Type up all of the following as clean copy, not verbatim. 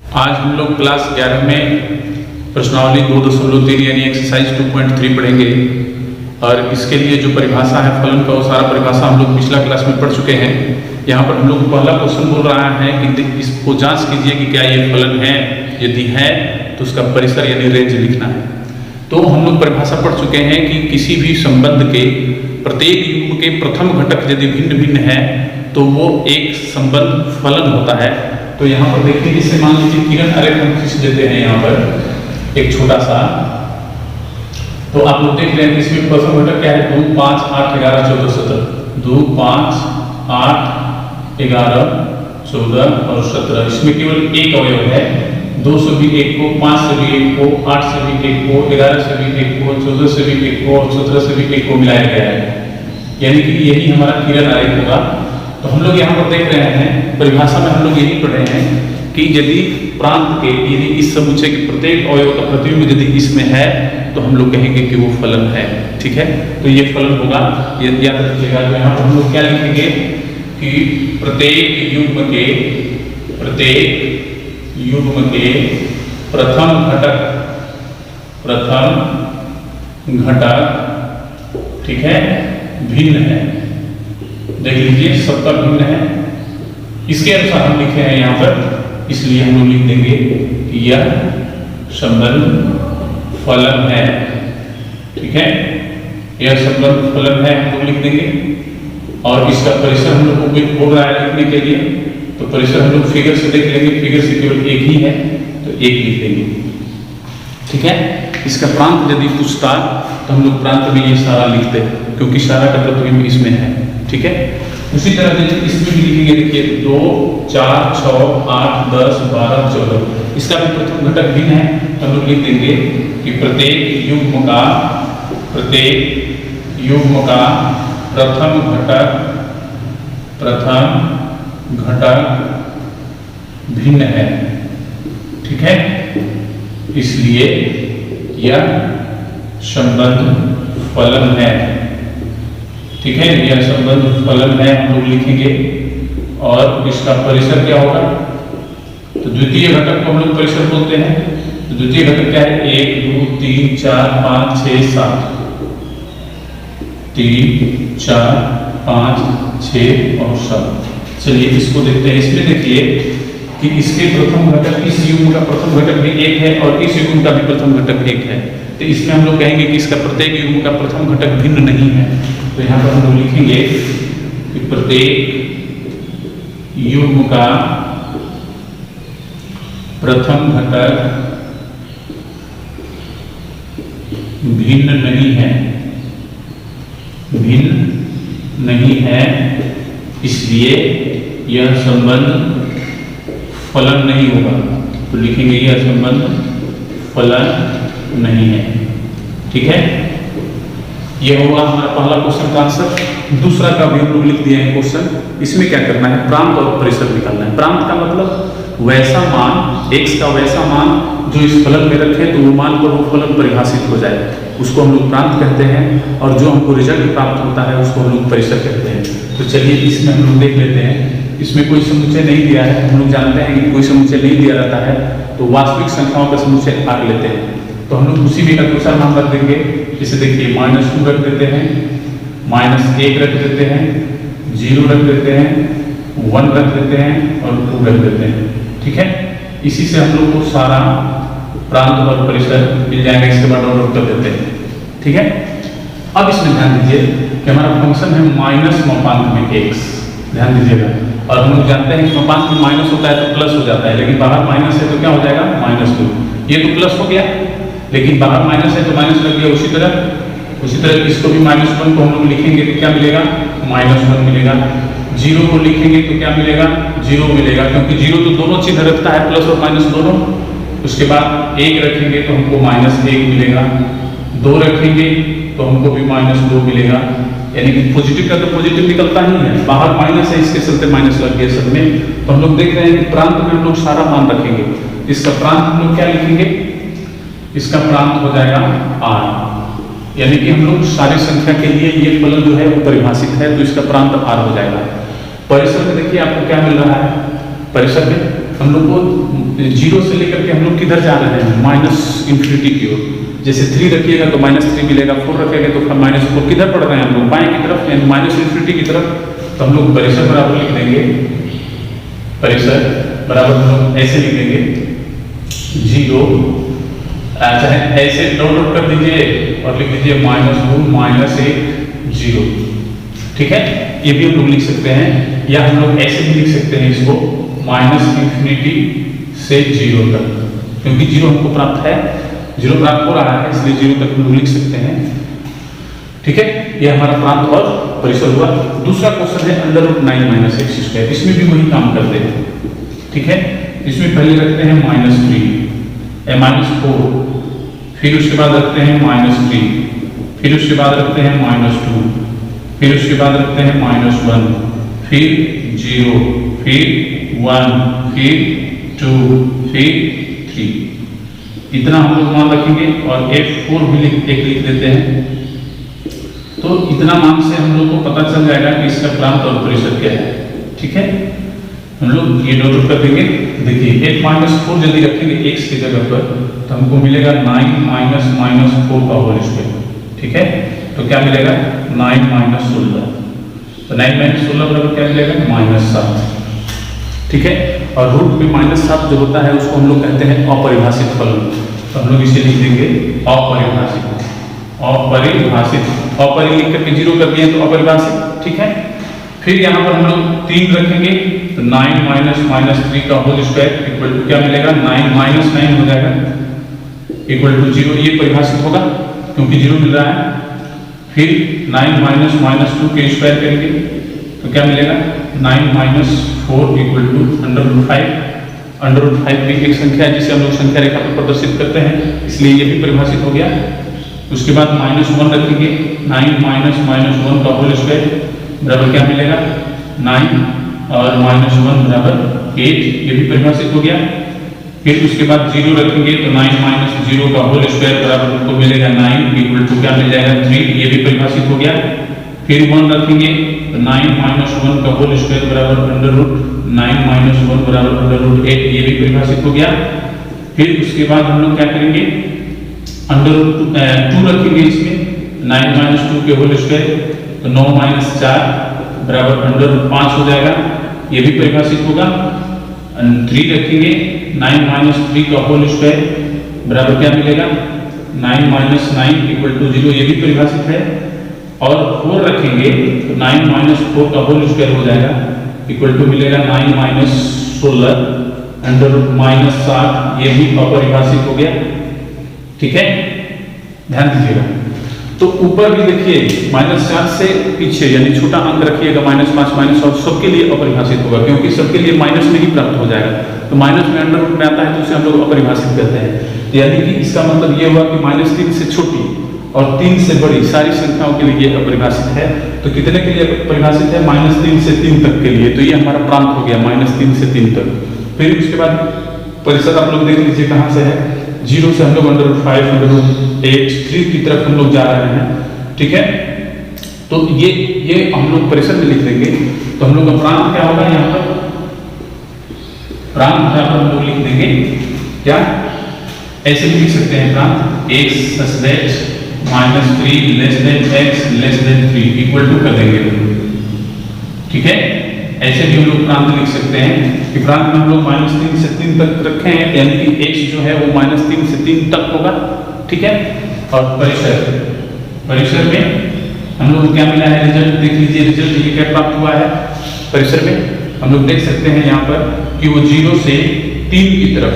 आज हम लोग क्लास 11 में प्रश्नावली 2.3 यानी एक्सरसाइज 2.3 पढ़ेंगे और इसके लिए जो परिभाषा है फलन का वो सारा परिभाषा हम लोग पिछला क्लास में पढ़ चुके हैं। यहाँ पर हम लोग पहला क्वेश्चन बोल रहा है कि इसको जांच कीजिए कि क्या ये फलन है, यदि है तो उसका परिसर यानी रेंज लिखना है। तो हम लोग परिभाषा पढ़ चुके हैं कि किसी भी संबंध के प्रत्येक युग्म के प्रथम घटक यदि भिन्न भिन्न है तो वो एक संबंध फलन होता है। तो यहाँ पर देखिए, जैसे मान लीजिए किरण आरेख हम खींच देते हैं यहाँ पर एक छोटा सा, तो आप लोग देख रहे हैं कि इसमें प्रथम घटक क्या है, 2, 5, 8, 11, 14, 17। 2, 5, 8, 11, 14 और 17। इसमें केवल एक अवयव है। 2 से भी एक को, 5 से भी एक को, 8 से भी एक को, 11 से भी एक को, 14 से भी एक को और 17 से भी एक को मिलाया गया है, यानी कि यही हमारा किरण आरेख होगा। तो हम लोग यहाँ पर देख रहे हैं परिभाषा में हम लोग यही पढ़ रहे हैं कि यदि प्रांत के यदि इस समुच्चय के प्रत्येक अवयव का प्रतिबिंब यदि इसमें है तो हम लोग कहेंगे कि वो फलन है। ठीक है, तो ये फलन होगा, याद रखिएगा। तो यहाँ पर हम लोग क्या लिखेंगे कि प्रत्येक युग्म के प्रथम घटक ठीक है भिन्न है। देख लीजिए, सबका भिन्न है। इसके अनुसार हम लिखे हैं यहाँ पर, इसलिए हम लोग लिख देंगे कि यह संबंध फलन है। ठीक है, यह संबंध फलन है हम लोग लिख देंगे। और इसका परिसर हम लोग को बोल रहा है लिखने के लिए, तो परिसर हम लोग फिगर से देख लेंगे, फिगर से केवल एक ही है तो एक लिख देंगे। ठीक है, इसका प्रांत यदि पूछता तो हम लोग प्रांत में ये सारा लिखते हैं क्योंकि सारा का प्रतिबिंब इसमें है। ठीक है, उसी तरह देखिए इसमें भी लिखेंगे, देखिए 2, 4, 6, 8, 10, 12, 14। इसका भी प्रथम घटक भिन्न है तो हम लोग लिख देंगे कि प्रत्येक युग्म का प्रथम घटक भिन्न है। ठीक है, इसलिए यह संबंध फलन है। ठीक है, यह संबंध फलन है हम लोग लिखेंगे। और इसका परिसर क्या होगा, तो द्वितीय घटक को हम लोग परिसर बोलते हैं। तो द्वितीय घटक क्या है, 1, 2, 3, 4, 5, 6, 7। 3, 4, 5, 6 और 7। चलिए इसको देखते हैं। इसमें देखिए कि इसके प्रथम घटक, इस युग्म का प्रथम घटक भी एक है और इस युग्म का भी प्रथम घटक एक है। तो इसमें हम लोग कहेंगे कि इसका प्रत्येक युग्म का प्रथम घटक भिन्न नहीं है। तो यहाँ पर हम लोग लिखेंगे कि प्रत्येक युग्म का प्रथम घटक भिन्न नहीं है, इसलिए यह संबंध फलन नहीं होगा। तो लिखेंगे यह संबंध फलन नहीं है। ठीक है, यह होगा हमारा पहला क्वेश्चन का आंसर। दूसरा का भी हम लोग लिख दिए हैं क्वेश्चन। इसमें क्या करना है, प्रांत और परिसर निकालना है। प्रांत का मतलब वैसा मान, x का वैसा मान जो इस फलन में रखे तो वो मान पर वो फलन परिभाषित हो जाए, उसको हम लोग प्रांत कहते हैं। और जो हमको रिजल्ट प्राप्त होता है उसको हम लोग परिसर कहते हैं। तो चलिए इसमें हम लोग देख लेते हैं। इसमें कोई समुच्चय नहीं दिया है। हम लोग जानते हैं कि कोई समुच्चय नहीं दिया रहता है तो वास्तविक संख्याओं का समुच्चय आग लेते हैं। तो हम लोग उसी में अनुसार नाम रख देंगे। जैसे देखिए -2 रख देते हैं, -1 रख देते हैं, 0 रख देते हैं, 1 रख देते हैं और 2 रख देते हैं। ठीक है, इसी से हम लोग को सारा प्रांत और परिसर मिल जाएगा। इसके बाद डाउनलोड कर देते हैं। ठीक है, अब इसमें ध्यान दीजिए कि हमारा फंक्शन है माइनस मापांक में x। ध्यान दीजिएगा, और हम लोग जानते हैं कि मापांक में माइनस होता है तो प्लस हो जाता है, लेकिन बाहर माइनस है तो क्या हो जाएगा, -2। ये तो प्लस हो गया, लेकिन बाहर माइनस है तो माइनस लग गया। उसी तरह इसको भी -1 को हम लोग लिखेंगे तो क्या मिलेगा, -1 मिलेगा। 0 को लिखेंगे तो क्या मिलेगा, 0 मिलेगा, क्योंकि 0 तो दोनों चिन्ह रखता है, प्लस और माइनस दोनों। उसके बाद 1 रखेंगे तो हमको -1 मिलेगा। 2 रखेंगे तो हमको भी -2 मिलेगा, यानी कि पॉजिटिव का तो पॉजिटिव निकलता ही है। बाहर माइनस है, इसके चलते माइनस लग गया सब में। तो हम लोग देख रहे हैं कि प्रांत में हम लोग सारा मान रखेंगे। इसका प्रांत हम लोग क्या लिखेंगे, इसका प्रांत हो जाएगा r, यानी कि हम लोग सारी संख्या के लिए ये फलन जो है वो परिभाषित है, तो इसका प्रांत r हो जाएगा। परिसर में देखिए आपको क्या मिल रहा है, परिसर में हम लोग को जीरो से लेकर के हम लोग किधर जा रहे हैं, माइनस इन्फिनिटी की ओर। जैसे 3 रखिएगा तो -3 मिलेगा, 4 रखेगा तो -4। किधर पढ़ रहे हैं हम लोग, बाएं की तरफ यानी माइनस इन्फिनिटी की तरफ। तो हम लोग परिसर बराबर लिख देंगे, परिसर बराबर हम लोग ऐसे लिख देंगे 0, चाहे ऐसे डॉट कर दीजिए और लिख दीजिए -2 -1 0। ठीक है, ये भी हम लोग लिख सकते हैं, या हम लोग ऐसे भी लिख सकते हैं इसको -इन्फिनिटी से 0 तक, क्योंकि 0 हमको प्राप्त है, 0 प्राप्त हो रहा है, इसलिए 0 तक हम लोग लिख सकते हैं। ठीक है, ये हमारा प्रांत और परिसर हुआ। दूसरा क्वेश्चन है √9 - x²। इसमें भी वही काम करते हैं। ठीक है, इसमें पहले रखते हैं -3 -4, फिर उसके बाद रखते हैं -3, फिर उसके बाद रखते हैं -2, फिर उसके बाद रखते हैं -1, फिर 0, फिर 1, फिर 2, फिर 3। इतना हम लोग मान रखेंगे और F4 भी एक लिख देते हैं। तो इतना मान से हम लोग को पता चल जाएगा कि इसका प्रांत और परिसर क्या है। ठीक है, हम लोग ये नोट कर देंगे। देखिए 8 -4 यदि रखेंगे x की जगह पर तो हमको मिलेगा 9 -4 का होल स्क्वायर। ठीक है, तो क्या मिलेगा 9 - 16। तो 9 - 16 बराबर क्या मिलेगा -7। ठीक है, और रूट में -7 जो होता है उसको हम लोग कहते हैं अपरिभाषित फलन। तो हम लोग इसे लिख देंगे अपरिभाषित। अपरिभाषित, अपरि लिख करके 0 कर दिए तो अपरिभाषित। ठीक है, फिर यहाँ पर हम लोग 3 रखेंगे तो 9 -3 का होल स्क्वायर इक्वल टू क्या मिलेगा 9 - 9 हो जाएगा इक्वल टू 0। ये परिभाषित होगा क्योंकि 0 मिल रहा है। फिर 9 - -2 के स्क्वायर करेंगे तो क्या मिलेगा 9 - 4 इक्वल टू √5। √5 भी एक संख्या है जिसे हम लोग संख्या रेखा पर प्रदर्शित करते हैं, इसलिए ये भी परिभाषित हो गया। उसके बाद -1 रखेंगे, 9 - -1 का होल स्क्वायर बराबर क्या मिलेगा 9 और -1 बराबर 8। ये भी परिभाषित हो गया। फिर उसके बाद 0 रखेंगे तो 9 - 0 का होल स्क्वायर बराबर हमको मिलेगा 9 इक्वल टू क्या मिल जाएगा 3। ये भी परिभाषित हो गया। फिर 1 रखेंगे तो 9 - 1 का होल स्क्वायर बराबर √9 - 1 बराबर √8। ये भी परिभाषित हो गया। फिर उसके बाद हम लोग क्या करेंगे √2 रखेंगे इसमें 9 - 2 के होल स्क्वायर तो 9 - 4 बराबर √5 हो जाएगा। ये भी परिभाषित होगा। 3 रखेंगे 9 - 3 का होल स्क्वायर बराबर क्या मिलेगा 9 - 9 इक्वल टू 0। ये भी परिभाषित है। और 4 रखेंगे तो 9 - 4 का होल स्क्वायर हो जाएगा इक्वल टू मिलेगा 9 - 16 √-7। ये भी अपरिभाषित हो गया। ठीक है, ध्यान दीजिएगा। तो ऊपर भी देखिए -4 से पीछे यानी छोटा अंक रखिएगा -5 और सबके लिए अपरिभाषित होगा क्योंकि सबके लिए माइनस में ही प्राप्त हो जाएगा। तो माइनस में अंडर में आता है तो उसे हम लोग अपरिभाषित कहते हैं। यानी कि इसका मतलब ये हुआ कि -3 से छोटी और 3 से बड़ी सारी संख्याओं के लिए अपरिभाषित है। तो कितने के लिए परिभाषित है -3 से 3 तक के लिए। तो ये हमारा प्रांत हो गया -3 से 3 तक। फिर उसके बाद परिसर आप लोग देख लीजिए कहाँ से है, 0 से हम लोग √5 √8 3 की तरफ हम लोग जा रहे हैं। ठीक है, तो ये हम लोग परिसर में लिख देंगे। तो हम लोग का प्रांत क्या होगा, यहाँ पर प्रांत यहाँ पर हम लोग लिख देंगे क्या, ऐसे भी लिख सकते हैं प्रांत x -3 x <3 इक्वल टू कर देंगे। ठीक है, ऐसे भी हम लोग प्रांत लिख सकते हैं कि प्रांत में हम लोग -3 से 3 तक रखे हैं, यानी कि x जो है वो -3 से 3 तक होगा। ठीक है, और परिसर में हम लोग को क्या मिला है, रिजल्ट देख लीजिए। रिजल्ट ये क्या प्राप्त हुआ है परिसर में, हम लोग देख सकते हैं यहाँ पर कि वो 0 से 3 की तरफ,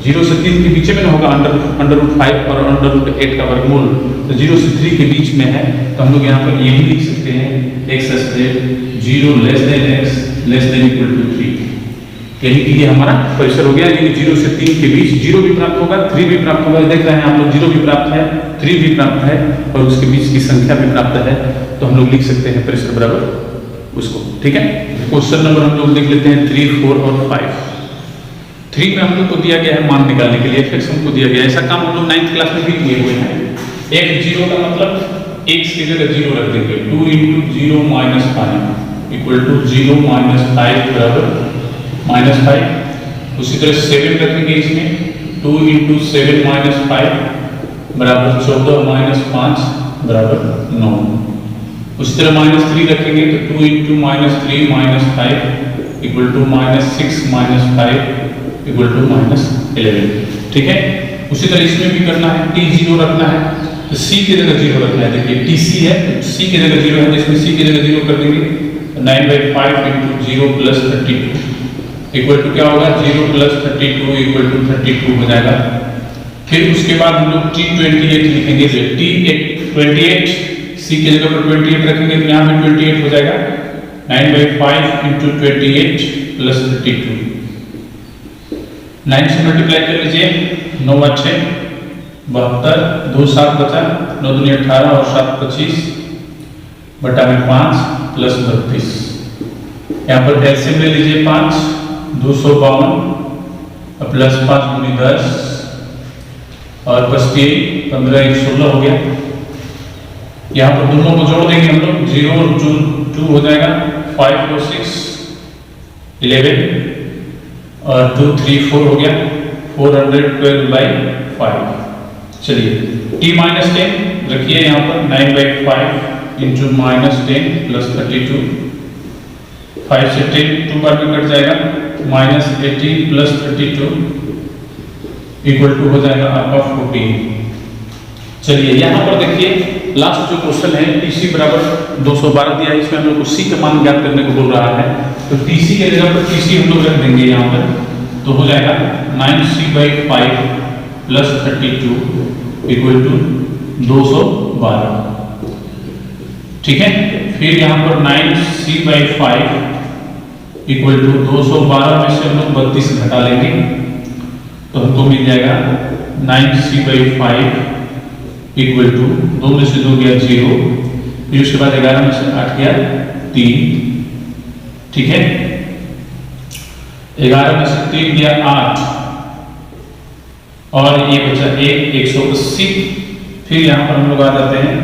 0 से 3 के बीच में ना होगा √5 और √8 का वर्गमूल, तो 0 से 3 के बीच में है। तो हम लोग यहाँ पर ये भी लिख सकते हैं x = 0 x ≤ 3। यानी कि ये हमारा परिसर हो गया। यानी 0 से 3 के बीच 0 भी प्राप्त होगा, 3 भी प्राप्त होगा। देख रहे हैं आप लोग 0 भी प्राप्त है, 3 भी प्राप्त है और उसके बीच की संख्या भी प्राप्त है। तो हम लोग लिख सकते हैं परिसर बराबर उसको। ठीक है, क्वेश्चन नंबर हम लोग देख लेते हैं 3, 4 और 5। 3 में हम लोग को दिया गया है मान निकालने के लिए, fx हमको दिया गया है। ऐसा काम हम लोग 9th क्लास में भी किए हुए हैं। एक 0 का मतलब x की जगह 0 रख देंगे, 2 × 0 - 5 = 0 - 5 बराबर -5। उसी तरह 7 रखेंगे इसमें, 2 इंटू 7 माइनस 5 बराबर 14 माइनस 5 बराबर 9। उसी तरह माइनस 3 रखेंगे तो 2 into minus 3 minus 5 equal to minus 6 minus 5 equal to minus 11। ठीक है, उसी तरह इसमें भी करना है, टी 0 रखना है तो सी की जगह 0 रखना है। देखिए टी सी है तो सी की जगह 0 है, जिसमें सी की जगह 0 कर देंगे 9/5 इंटू 0 प्लस 32 इक्वल टू क्या होगा, 0 प्लस 32 इक्वल टू 32 हो जाएगा। फिर उसके बाद हम लोग T28 लिखेंगे, T28 सी की जगह पर 28 रखेंगे तो यहाँ पे 28 हो जाएगा 9/5 इंटू 28 प्लस 32। 9 से मल्टीप्लाई कर लीजिए, 9 × 6 72, 2 7 बचा, 9 दूनी 18 और 7 25 बटा में 5 प्लस 32। यहाँ पर एलसीएम ले लीजिए 5, 252 प्लस 5 दूनी 10 और 25 15 1 16 हो गया। यहाँ पर दोनों को जोड़ देंगे हम लोग, 0 और 2 हो जाएगा, 5 और 6 11 और 2 3 4 हो गया, 412/5। चलिए t माइनस 10 रखिए यहाँ पर 9/5 इंटू माइनस 10 प्लस 32। 5 से 10 2 बार में कट जाएगा, माइनस 18 प्लस 32 इक्वल टू हो जाएगा आपका 14। चलिए यहाँ पर देखिए लास्ट जो क्वेश्चन है, टीसी बराबर 212 दिया है, इसमें हम लोग को सी का मान ज्ञात करने को बोल रहा है। तो टीसी के जगह पर टीसी हम लोग रख देंगे यहाँ पर, तो हो जाएगा 9c/5 प्लस 32 इक्वल टू 212। ठीक है, फिर यहाँ पर 9c/5 इक्वल टू 212 में से हम लोग 32 घटा लेंगे तो हमको मिल जाएगा 9c/5 इक्वल टू 2 में से 2 गया 0, फिर उसके बाद 11 में से 8 गया 3। ठीक है, 11 में से 3 गया 8 और ये बचा 180। फिर यहाँ पर हम लोग आ जाते हैं,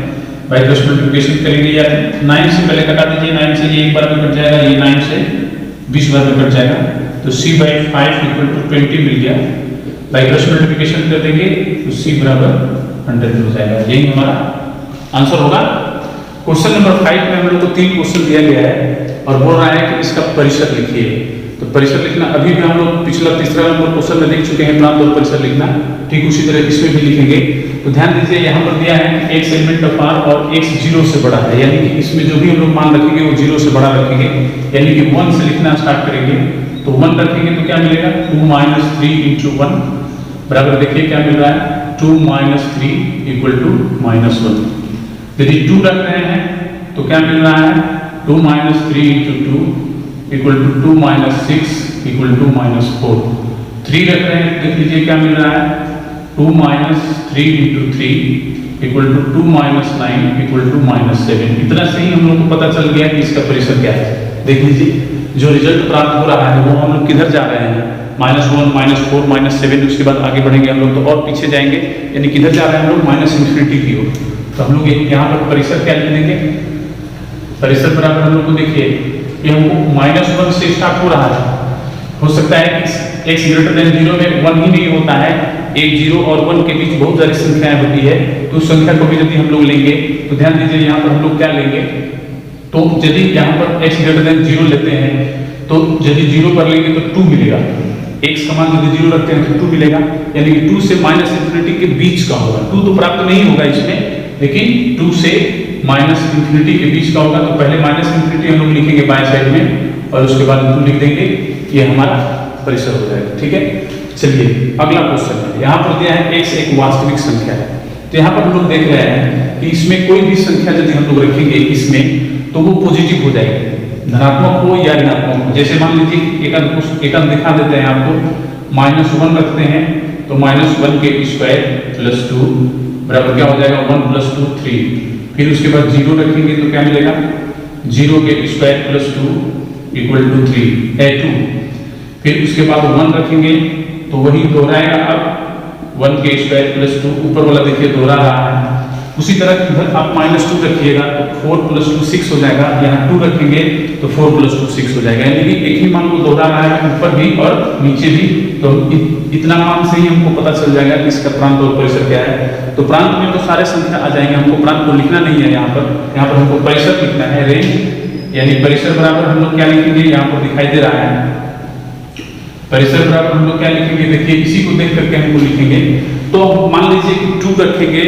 बाई क्रॉस मल्टीप्लिकेशन करेंगे या 9 से पहले कटा दीजिए, 9 से ये एक बार में कट जाएगा, ये 9 से 20 बार में कट जाएगा, तो c/5 इक्वल टू 20 मिल गया। बाई क्रॉस मल्टीप्लिकेशन कर देंगे तो c बराबर 100 हो जाएगा। यही हमारा आंसर होगा। क्वेश्चन नंबर 5 में हम लोग को 3 क्वेश्चन दिया गया है और बोल रहा है कि इसका परिसर लिखिए। तो परिसर लिखना अभी भी हम लोग पिछला तीसरा नंबर क्वेश्चन में देख चुके हैं, प्रांत और परिसर लिखना, ठीक उसी तरह इसमें भी लिखेंगे। तो ध्यान दीजिए यहाँ पर दिया है कि x एलिमेंट ऑफ r और x 0 से बड़ा है, यानी कि इसमें जो भी हम लोग मान रखेंगे वो 0 से बड़ा रखेंगे, यानी कि 1 से लिखना स्टार्ट करेंगे। तो 1 रखेंगे तो क्या मिलेगा, 2 - 3 × 1 बराबर, देखिए क्या मिल रहा है, 2 - 3 इक्वल टू -1। यदि 2 रख रहे हैं तो क्या मिल रहा है, 2 - 3 × 2 इक्वल टू 2 - 6 इक्वल टू -4। 3 रख रहे हैं, देख लीजिए क्या मिल रहा है, 2 - 3 × 3 इक्वल टू 2 - 9 इक्वल टू -7। इतना से ही हम लोग को पता चल गया कि इसका परिसर क्या है। देख लीजिए जो रिजल्ट प्राप्त हो रहा है वो हम लोग किधर जा रहे हैं, -1 -4 -7, उसके बाद आगे बढ़ेंगे हम लोग तो और पीछे जाएंगे, यानी किधर जा रहे हैं हम लोग, -∞ की ओर। तो हम लोग यहाँ पर परिसर क्या लिख देंगे, परिसर बराबर हम लोग को देखिए ये हमको -1 से स्टार्ट हो रहा है। हो सकता है कि x > 0 में 1 ही नहीं होता है, 1 0 और 1 के बीच बहुत सारी संख्याएं होती है, तो उस संख्या को भी यदि हम लोग लेंगे तो ध्यान दीजिए यहाँ पर हम लोग क्या लेंगे, तो यदि यहाँ पर x > 0 लेते हैं तो यदि 0 पर लेंगे तो 2 मिलेगा, x का मान यदि 0 रखते हैं तो 2 मिलेगा, यानी कि 2 से -∞ के बीच का होगा। 2 तो प्राप्त नहीं होगा इसमें, लेकिन 2 से -∞ के बीच का होगा। तो पहले -∞ हम लोग लिखेंगे बाएं साइड में और उसके बाद 2 लिख देंगे, ये हमारा परिसर हो जाएगा। ठीक है, चलिए अगला क्वेश्चन है, यहाँ पर दिया है x एक वास्तविक संख्या है। तो यहाँ पर हम लोग देख रहे हैं कि इसमें कोई भी संख्या यदि हम लोग रखेंगे इसमें तो वो पॉजिटिव हो जाएगी, धनात्मक हो या ऋणात्मक हो। जैसे मान लीजिए एक अंक दिखा देते हैं आपको, -1 रखते हैं तो -1 के स्क्वायर प्लस 2 बराबर क्या हो जाएगा, 1 + 2 3। फिर उसके बाद 0 रखेंगे तो क्या मिलेगा, 0 के स्क्वायर प्लस 2 इक्वल टू 3 है 2। फिर उसके बाद 1 रखेंगे तो वही दोहराएगा, अब 1 के स्क्वायर प्लस 2, ऊपर वाला देखिए दोहरा रहा है, उसी तरह इधर आप -2 रखिएगा तो 4 + 2 6 हो जाएगा, यहाँ 2 रखेंगे तो 4 + 2 6 हो जाएगा, यानी कि एक ही मान को दोहरा रहा है ऊपर भी और नीचे भी। तो इतना मान से ही हमको पता चल जाएगा कि इसका प्रांत और परिसर क्या है। तो प्रांत में तो सारे संख्या आ जाएंगे, हमको प्रांत को लिखना नहीं है, यहाँ पर हमको परिसर लिखना है, रेंज यानी परिसर बराबर हम लोग क्या लिखेंगे, यहाँ पर दिखाई दे रहा है परिसर बराबर हम लोग क्या लिखेंगे, देखिए इसी को देख करके हमको लिखेंगे। तो मान लीजिए कि 2 रखेंगे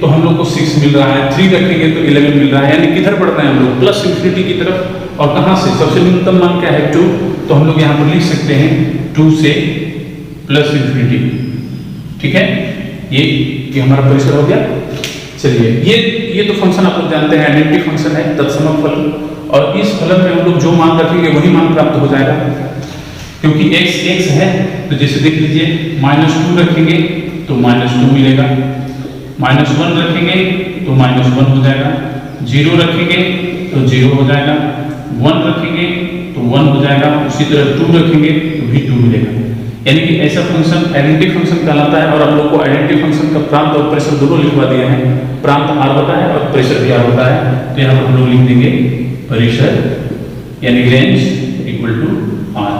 तो हम लोग को 6 मिल रहा है, 3 रखेंगे तो 11 मिल रहा है, यानी किधर बढ़ रहे हैं हम लोग, प्लस इंफिनिटी की तरफ। और कहाँ से, सबसे न्यूनतम मान क्या है 2, तो हम लोग यहाँ पर लिख सकते हैं 2 से प्लस इंफिनिटी। ठीक है, ये हमारा परिसर हो गया। चलिए ये तो फंक्शन आप लोग जानते हैं, आइडेंटिटी फंक्शन है, तत्सम फलन। और इस फलन में हम लोग जो मान रखेंगे वही मान प्राप्त हो जाएगा, क्योंकि x है। तो जैसे देख लीजिए -2 रखेंगे तो -2 मिलेगा, -1 रखेंगे तो -1 हो जाएगा, 0 रखेंगे तो 0 हो जाएगा, 1 रखेंगे तो 1 हो जाएगा, उसी तरह 2 रखेंगे तो भी 2 मिलेगा। यानी कि ऐसा फंक्शन आइडेंटिटी फंक्शन कहलाता है। और आप लोग को आइडेंटिटी फंक्शन का प्रांत और परिसर दोनों लिखवा दिए हैं, प्रांत r होता है और परिसर भी r होता है। तो यहाँ पर हम लोग लिख देंगे परिसर यानी रेंज = r,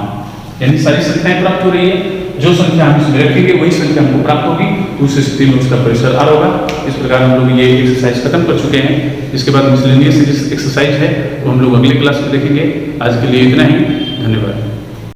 यानी सारी संख्याएं प्राप्त हो रही है, जो संख्या हम इसमें रखेंगे वही संख्या हमको प्राप्त होगी, तो उस स्थिति में उसका परिसर r होगा। इस प्रकार हम लोग ये एक्सरसाइज खत्म कर चुके हैं। इसके बाद मिसलेनियस एक्सरसाइज है वो हम लोग अगले क्लास में देखेंगे। आज के लिए इतना ही, धन्यवाद।